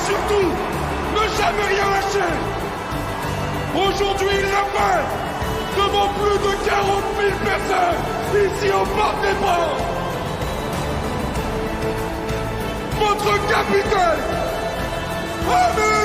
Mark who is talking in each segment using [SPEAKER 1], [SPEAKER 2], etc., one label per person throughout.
[SPEAKER 1] surtout, ne jamais rien lâcher. Aujourd'hui, il l'a fait devant plus de 40 000 personnes ici au Parc des Princes. Votre capitaine, Amir!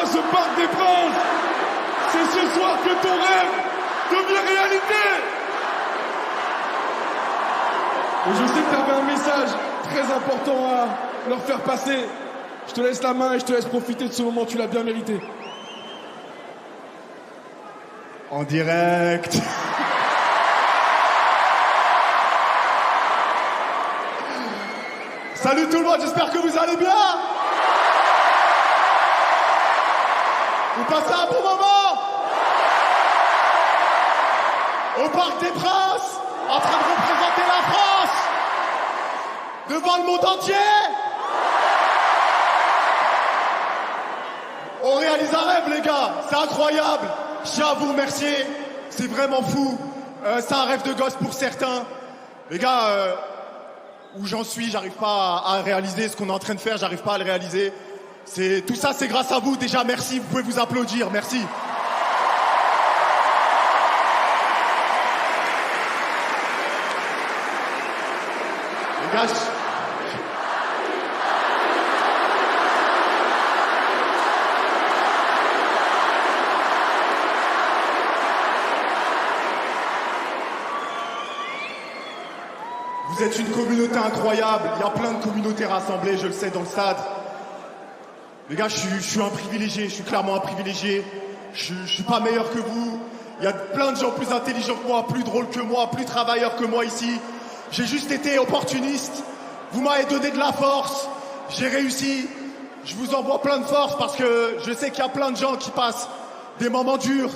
[SPEAKER 1] Ce Parc des Princes, c'est ce soir que ton rêve devient réalité. Et je sais que tu avais un message très important à leur faire passer. Je te laisse la main et je te laisse profiter de ce moment, tu l'as bien mérité.
[SPEAKER 2] En direct. Salut tout le monde, j'espère que vous allez bien. Vous passez un bon moment au Parc des Princes, en train de représenter la France devant le monde entier. On réalise un rêve, les gars, c'est incroyable. Je tiens à vous remercier, c'est vraiment fou. C'est un rêve de gosse pour certains. Les gars, où j'en suis, j'arrive pas à réaliser ce qu'on est en train de faire, j'arrive pas à le réaliser. Tout ça, c'est grâce à vous. Déjà, merci. Vous pouvez vous applaudir. Merci. Les gars, vous êtes une communauté incroyable. Il y a plein de communautés rassemblées, je le sais, dans le stade. Les gars, je suis un privilégié, je suis clairement un privilégié. Je suis pas meilleur que vous. Il y a plein de gens plus intelligents que moi, plus drôles que moi, plus travailleurs que moi ici. J'ai juste été opportuniste. Vous m'avez donné de la force. J'ai réussi. Je vous envoie plein de force parce que je sais qu'il y a plein de gens qui passent des moments durs.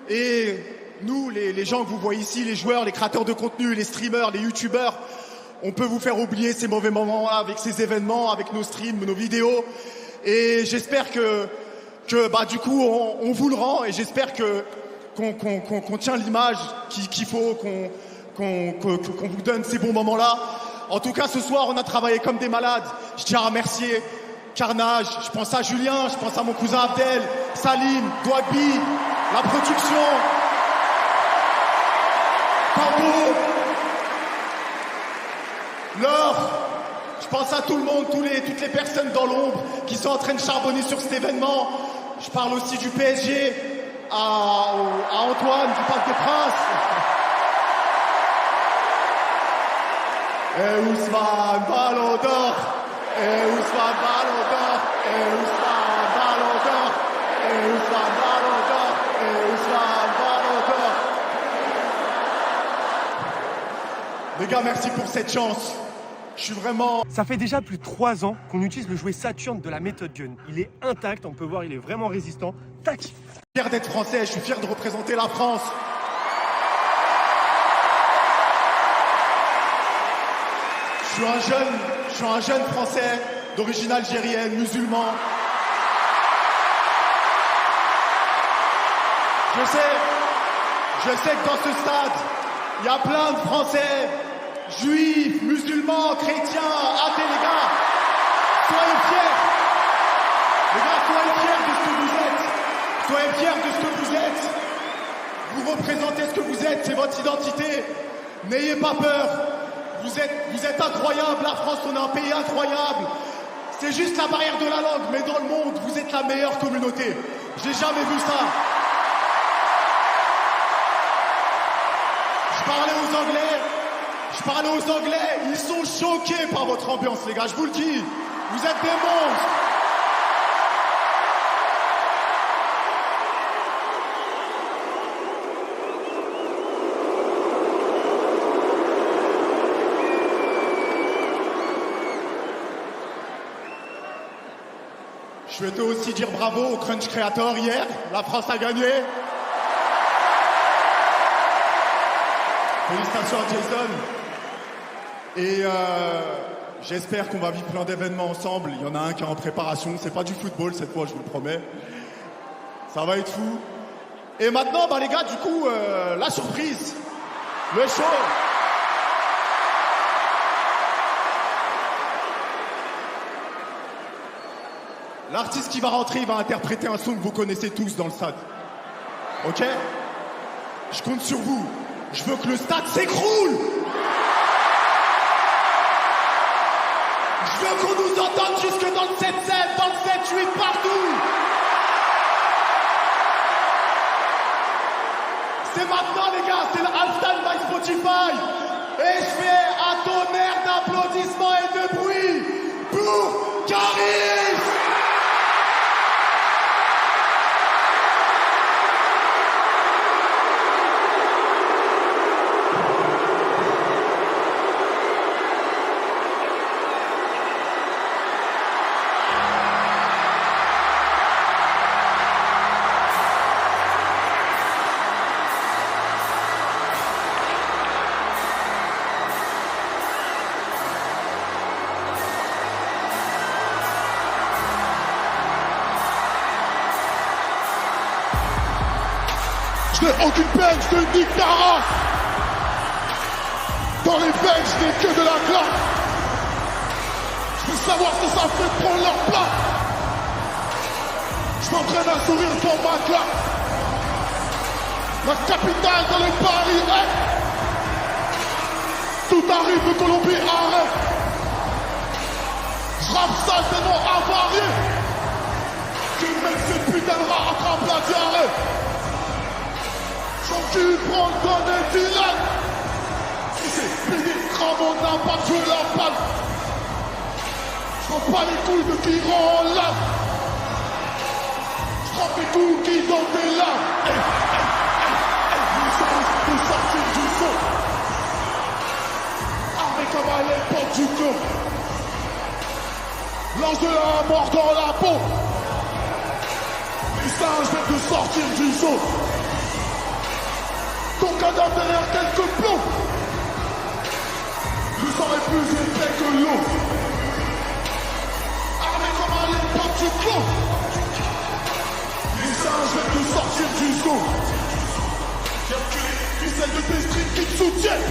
[SPEAKER 2] Et nous, les gens que vous voyez ici, les joueurs, les créateurs de contenu, les streamers, les youtubeurs, on peut vous faire oublier ces mauvais moments-là avec ces événements, avec nos streams, nos vidéos. Et j'espère que du coup, on vous le rend et j'espère qu'on tient l'image qu'il faut, qu'on vous donne ces bons moments-là. En tout cas, ce soir, on a travaillé comme des malades. Je tiens à remercier Carnage, je pense à Julien, je pense à mon cousin Abdel, Salim, Douagbi, la production, Cambo, Laure. Je pense à tout le monde, toutes les personnes dans l'ombre qui sont en train de charbonner sur cet événement. Je parle aussi du PSG, à Antoine du Parc des Princes. Et Ousmane, Ballon d'Or. Et Ousmane, Ballon d'Or. Et Ousmane, Ballon d'Or. Et Ousmane, Ballon d'Or. Et Ousmane, Ballon d'Or. Les gars, merci pour cette chance. Je suis vraiment...
[SPEAKER 3] Ça fait déjà plus de 3 ans qu'on utilise le jouet Saturn de la méthode Gun. Il est intact, on peut voir, il est vraiment résistant. Tac!
[SPEAKER 2] Je suis fier d'être français, je suis fier de représenter la France. Je suis un jeune français d'origine algérienne, musulman. Je sais que dans ce stade, il y a plein de Français, juifs, musulmans, chrétiens, athées, les gars. Soyez fiers. Les gars, soyez fiers de ce que vous êtes. Soyez fiers de ce que vous êtes. Vous représentez ce que vous êtes, c'est votre identité. N'ayez pas peur. Vous êtes incroyables. La France, on est un pays incroyable. C'est juste la barrière de la langue, mais dans le monde, vous êtes la meilleure communauté. J'ai jamais vu ça. Je parlais aux Anglais, ils sont choqués par votre ambiance, les gars, je vous le dis. Vous êtes des monstres. Je souhaitais aussi dire bravo au Crunch Creator hier. La France a gagné. Félicitations à Jason. Et J'espère qu'on va vivre plein d'événements ensemble. Il y en a un qui est en préparation. C'est pas du football cette fois, je vous le promets. Ça va être fou. Et maintenant, bah les gars, du coup, la surprise. Le show. L'artiste qui va rentrer, il va interpréter un son que vous connaissez tous dans le stade. Ok? Je compte sur vous. Je veux que le stade s'écroule. Je veux qu'on nous entende jusque dans le 7-7, dans le 7-8, partout. C'est maintenant les gars, c'est le halftime by Spotify. Et je fais un tonnerre d'applaudissements et de bruit pour Caris.
[SPEAKER 1] Je n'ai aucune peine, je te nique ta race. Dans les veines, je n'ai que de la glace. Je veux savoir ce que ça fait de prendre leur place. Je m'entraîne à sourire sur ma classe. La capitale dans le Paris-Est. Tout arrive, le Colombie arrête. Je rappe ça, c'est non avarié. Que même ces putains de rats attrapent la diarrhée. Tu prends le temps de Dylan. Si c'est pénétrant, on n'a pas tué la balle. Je prends pas les couilles de qui rend l'âme. Je prends mes coups qui donnent des larmes. Nous sommes pour sortir du son. Armé comme à l'époque du clone. Lance de la mort dans la peau. Les singes viennent de sortir du son. Ton cadavre derrière quelques plombs. Le sang est plus épais que l'eau. Armé comme à l'époque du clone. Les singes viennent de sortir du zoo. Y'a que les ficelles de tes streets qui te soutiennent.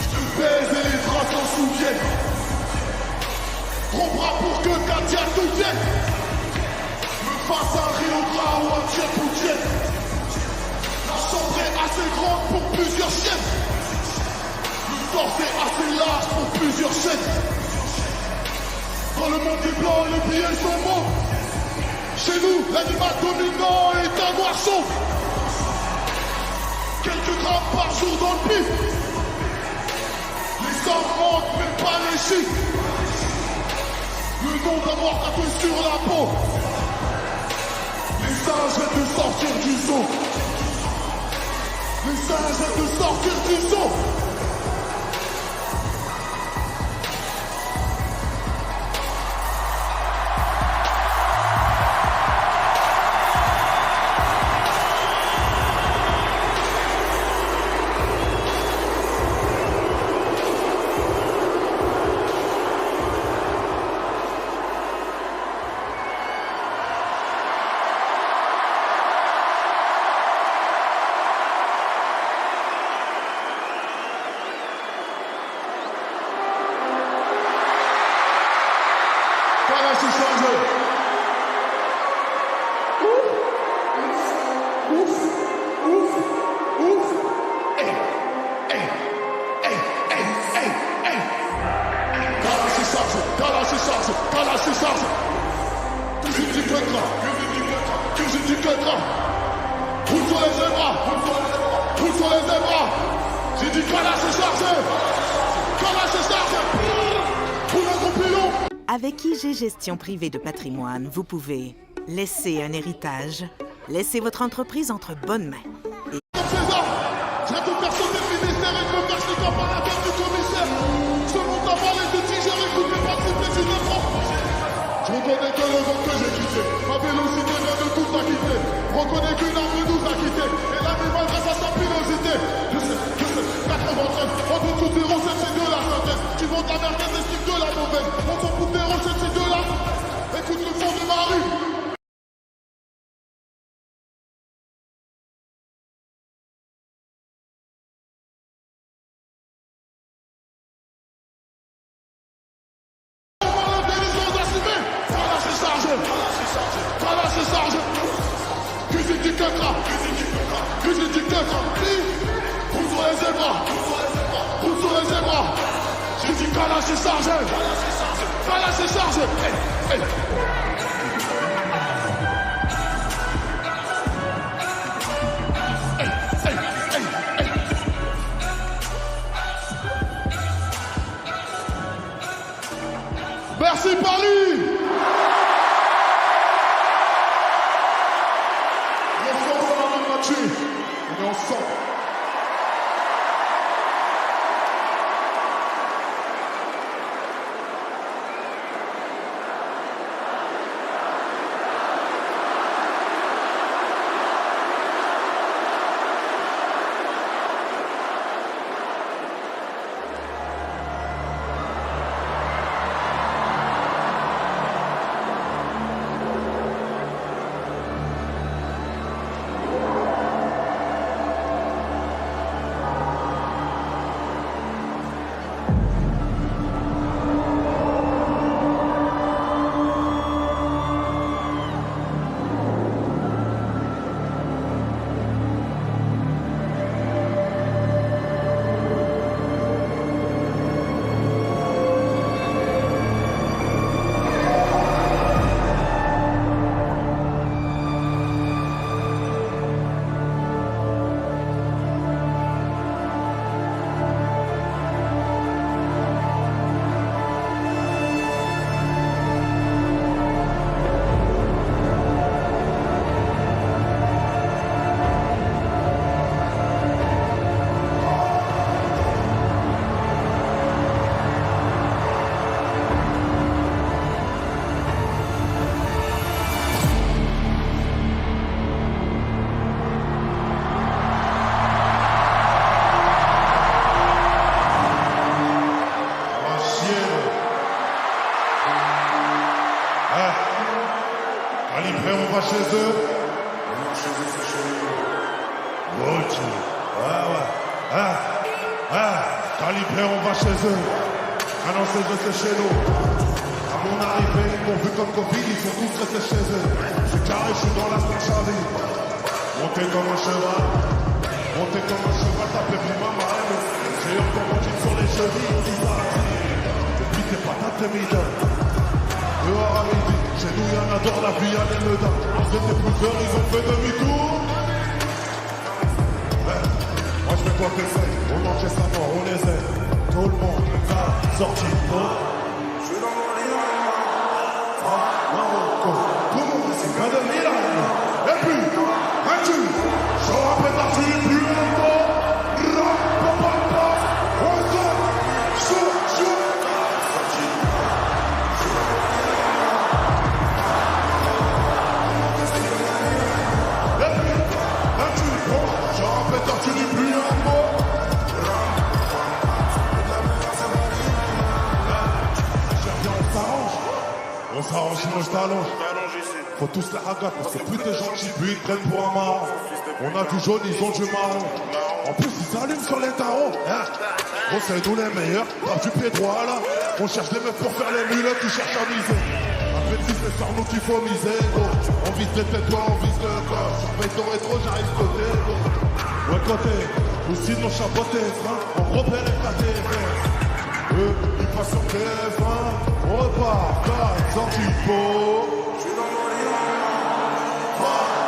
[SPEAKER 1] Je te baise et les draps s'en souviennent. Gros bras pour que Katia te vienne. Me fasse un Rio Gras ou un Tchèque. La chambre est assez grande pour plusieurs chaînes. Le torse est assez large pour plusieurs chaînes. Dans le monde des blancs, les billets sont beaux. Chez nous, l'animal dominant est un noir chaud. Quelques grammes par jour dans le pif. Les sommes manquent, mais pas les chiffres. Le nom d'un mort tatoué sur la peau. Les singes viennent de sortir du zoo. Les singes viennent de sortir du zoo. Voilà, c'est changé. Ouf. Hey. Gala, c'est chargé. Que je dis que gras. Roule sur les zébras. J'ai dit gala, c'est chargé. Roule un gros pilon.
[SPEAKER 4] Avec IG Gestion Privée de Patrimoine, vous pouvez laisser un héritage, laisser votre entreprise entre bonnes mains.
[SPEAKER 1] César, je vais toute personne des ministères et de me faire les campagnes à tête du commissaire. Ce monde a parlé de Tiger, écoute mes participes, c'est de France. Je reconnais que le monde que j'ai quitté, ma vélocité vient de tout a quitté. Reconnais qu'une arme nous a quitté, et l'animal grâce à sa pilosité. Je sais, 93, entre tout zéro, c'est de la synthèse. Tu montes la merde Voilà, c'est chargé. Voilà, c'est chargé. Hey, hey. Merci Paris. Les forces en même match. On est ensemble.
[SPEAKER 5] Calibré, on va chez eux. Ok. Calibré, on va chez eux. Maintenant, c'est chez nous. À mon arrivée, ils m'ont vu comme Covid, ils sont tous restés chez eux. C'est carré, je suis dans la Charlie. Monté comme un cheval. Monté comme un cheval, tapé pour ma marraine. J'ai eu encore mon sur les chevilles, dis ça. Depuis tes patates, t'es mida. Dehors à midi, chez nous y'en a dans la vie, y'en a le dents. Ils étaient plusieurs, ils ont fait demi-tour. Moi je fais quoi que c'est, on enchaîne sa mort, on les aide. Tout le monde a sorti de mort. Je suis dans mon lit, Marocco. Tout le monde c'est pas de Milan. Et puis, un tu, je rappelle parti plus longtemps. Tu dis plus un mot. On s'arrange, sinon je t'allonge. Faut tous la ragate parce que plus t'es gentil, plus ils te prennent pour un marron. On a du jaune, ils ont du marron. En plus, ils s'allument sur les tarots. Gros, c'est nous les meilleurs. Pas du pied droit là. On cherche des mecs pour faire les mules qui cherchent à miser. Après, si c'est sur nous qu'il faut miser. On vise les têtes, on vise le corps. Surveille ton rétro, j'arrive côté. Ouais, côté. Ou sinon chaboté, on repère les KTF. Eux, ils passent sur TF1. On repart, 4 anti-faux. Je suis dans mon lit.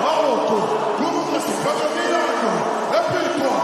[SPEAKER 5] Marocco, tout le monde reste pas de Milan. Et puis toi.